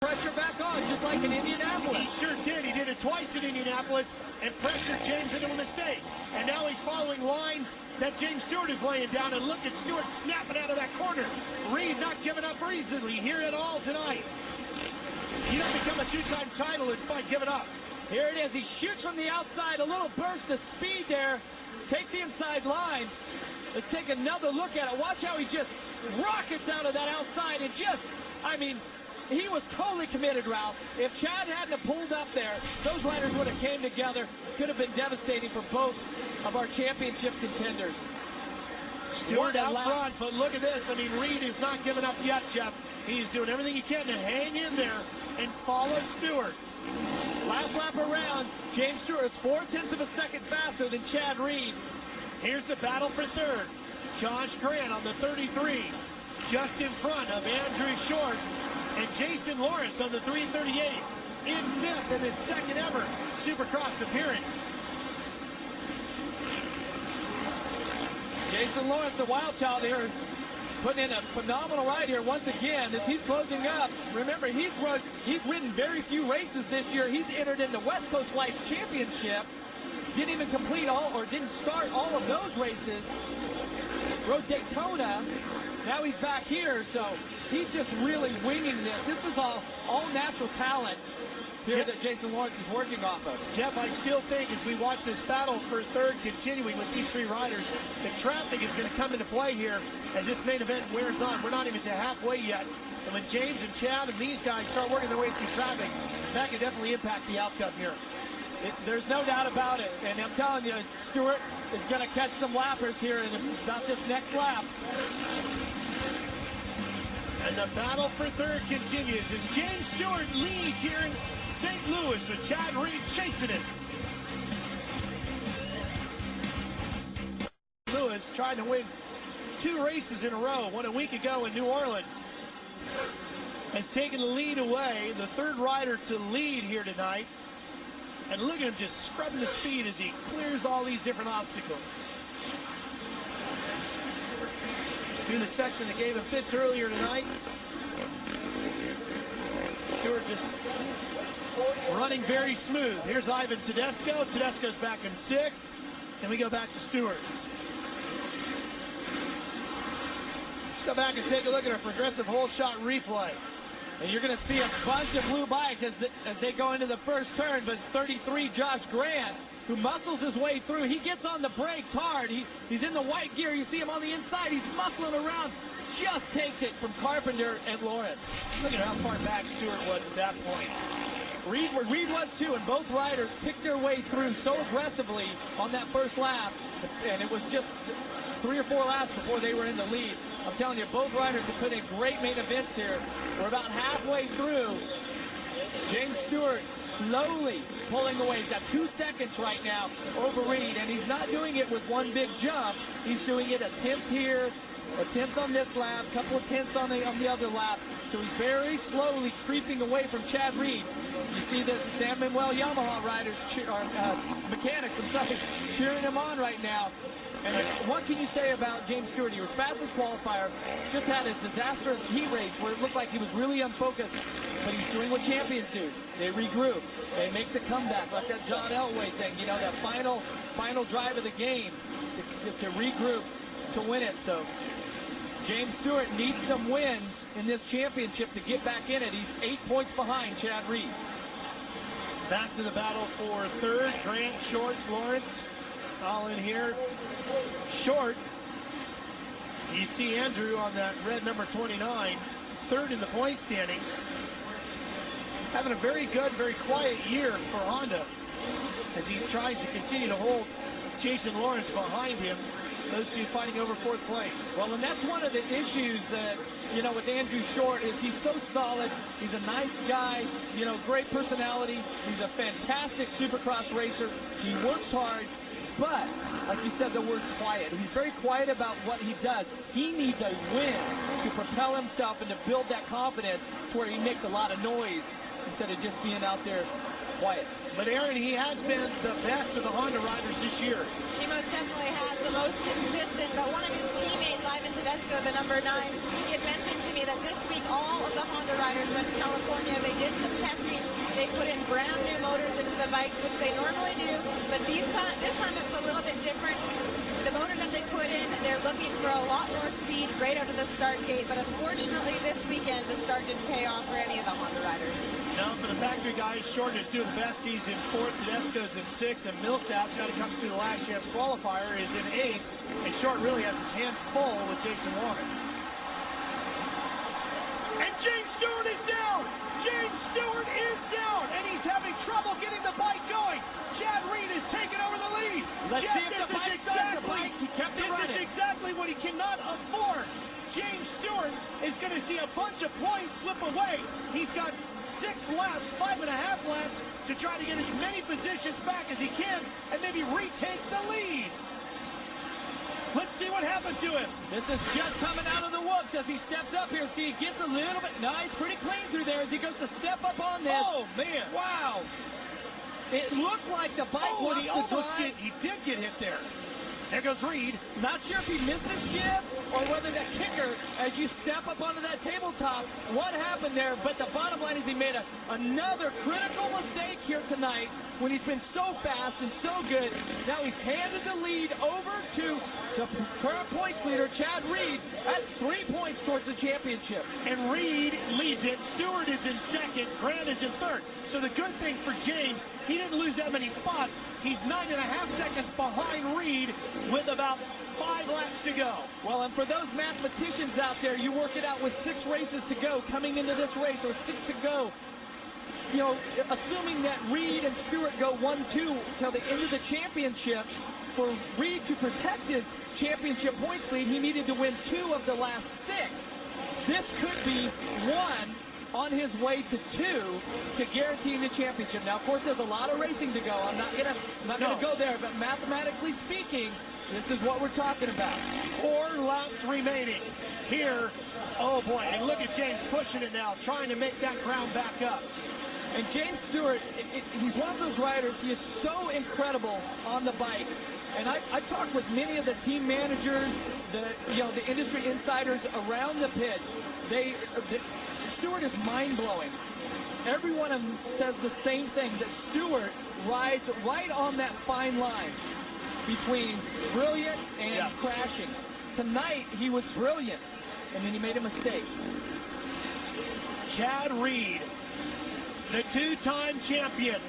Pressure back on, just like in Indianapolis. He sure did. He did it twice in Indianapolis and pressured James into a mistake. And now he's following lines that James Stewart is laying down. And look at Stewart snapping out of that corner. Reed not giving up easily here at all tonight. You don't become a two-time titleist by giving up. Here it is. He shoots from the outside. A little burst of speed there. Takes the inside line. Let's take another look at it. Watch how he just rockets out of that outside. And just, I mean, he was totally committed, Ralph. If Chad hadn't pulled up there, those riders would have came together. Could have been devastating for both of our championship contenders. Stewart out front, but look at this. I mean, Reed is not giving up yet, Jeff. He's doing everything he can to hang in there and follow Stewart. Last lap around, James Stewart is 0.4 of a second faster than Chad Reed. Here's the battle for third. Josh Grant on the 33, just in front of Andrew Short. And Jason Lawrence on the 338 in fifth in his second ever Supercross appearance. Jason Lawrence, a wild child here, putting in a phenomenal ride here once again as he's closing up. Remember, he's ridden very few races this year. He's entered in the West Coast Lights Championship. Didn't even complete all, or didn't start all of those races. Rode Daytona. Now he's back here, so he's just really winging this. This is all natural talent here that Jason Lawrence is working off of. Jeff, I still think as we watch this battle for third continuing with these three riders, the traffic is going to come into play here as this main event wears on. We're not even to halfway yet. And when James and Chad and these guys start working their way through traffic, that can definitely impact the outcome here. There's no doubt about it. And I'm telling you, Stewart is going to catch some lappers here in about this next lap. And the battle for third continues as James Stewart leads here in St. Louis with Chad Reed chasing it. Lewis trying to win 2 races in a row, one a week ago in New Orleans. Has taken the lead away, the third rider to lead here tonight. And look at him just scrubbing the speed as he clears all these different obstacles. Through the section that gave him fits earlier tonight. Stewart just running very smooth. Here's Ivan Tedesco. Tedesco's back in 6th. And we go back to Stewart. Let's go back and take a look at our progressive whole shot replay. And you're going to see a bunch of blue bike as they go into the first turn, but it's 33 Josh Grant who muscles his way through. He gets on the brakes hard. He's in the white gear. You see him on the inside. He's muscling around. Just takes it from Carpenter and Lawrence. Look at how far back Stewart was at that point. Reed was too, and both riders picked their way through so aggressively on that first lap, and it was just 3 or 4 laps before they were in the lead. I'm telling you, both riders have put in great main events here. We're about halfway through. James Stewart slowly pulling away. He's got 2 seconds right now over Reed, and he's not doing it with one big jump. He's doing it a 10th here, a 10th on this lap, a couple of tenths on the other lap. So he's very slowly creeping away from Chad Reed. You see the San Manuel Yamaha riders, mechanics, I'm sorry, cheering him on right now. And what can you say about James Stewart? He was fastest qualifier, just had a disastrous heat race where it looked like he was really unfocused, but he's doing what champions do. They regroup. They make the comeback, like that John Elway thing, you know, that final drive of the game to regroup to win it. So James Stewart needs some wins in this championship to get back in it. He's 8 points behind Chad Reed. Back to the battle for third. Grant, Short, Lawrence, all in here. Short, you see Andrew on that red number 29, third in the point standings. Having a very good, very quiet year for Honda as he tries to continue to hold Jason Lawrence behind him. Those two fighting over 4th place. Well, and that's one of the issues that, you know, with Andrew Short is he's so solid. He's a nice guy, you know, great personality. He's a fantastic Supercross racer. He works hard. But, like you said, the word quiet. He's very quiet about what he does. He needs a win to propel himself and to build that confidence to where he makes a lot of noise instead of just being out there quiet. But Aaron, he has been the best of the Honda riders this year. He most definitely has, the most consistent. But one of his teammates, Ivan Tedesco, the number 9, he had mentioned to me that this week all of the Honda riders went to California the bikes, which they normally do, but this time it's a little bit different. The motor that they put in, they're looking for a lot more speed right out of the start gate, but unfortunately this weekend the start didn't pay off for any of the Honda riders. Now for the factory guys, Short is doing the best. He's in 4th, Tedesco's in 6th, and Millsap's got to come through the last chance qualifier is in 8th, and Short really has his hands full with Jason Lawrence. And James Stewart is down! James Stewart is down, and he's having trouble getting the bike going. Chad Reed is taking over the lead. Let's see if the bike starts. He kept it running. This is exactly what he cannot afford. James Stewart is going to see a bunch of points slip away. He's got 6 laps, 5.5 laps to try to get as many positions back as he can and maybe retake the lead. Let's see what happened to him. This is just coming out of the whoops as he steps up here. See, he gets a little bit nice, pretty clean through there as he goes to step up on this. Oh, man. Wow. It looked like the bike lost the drive. He did get hit there. There goes Reed. Not sure if he missed the shift or whether that kicker, as you step up onto that tabletop, what happened there. But the bottom line is he made another critical mistake here tonight when he's been so fast and so good. Now he's handed the lead over to the current points leader, Chad Reed. That's 3 points towards the championship. And Reed leads it. Stewart is in 2nd. Grant is in 3rd. So the good thing for James, he didn't lose that many spots. He's 9.5 seconds behind Reed with about 5 laps to go. Well, and for those mathematicians out there, you work it out with 6 races to go coming into this race, or 6 to go. You know, assuming that Reed and Stewart go 1-2 till the end of the championship, for Reed to protect his championship points lead, he needed to win 2 of the last 6. This could be 1 on his way to 2 to guaranteeing the championship. Now, of course, there's a lot of racing to go. I'm not gonna go there, but mathematically speaking, this is what we're talking about. 4 laps remaining here. Oh boy, and look at James pushing it now, trying to make that ground back up. And James Stewart, he's one of those riders, he is so incredible on the bike. And I've talked with many of the team managers, the industry insiders around the pits. Stewart is mind-blowing. Every one of them says the same thing, that Stewart rides right on that fine line between brilliant and crashing. Tonight, he was brilliant, and then he made a mistake. Chad Reed, the 2-time champion,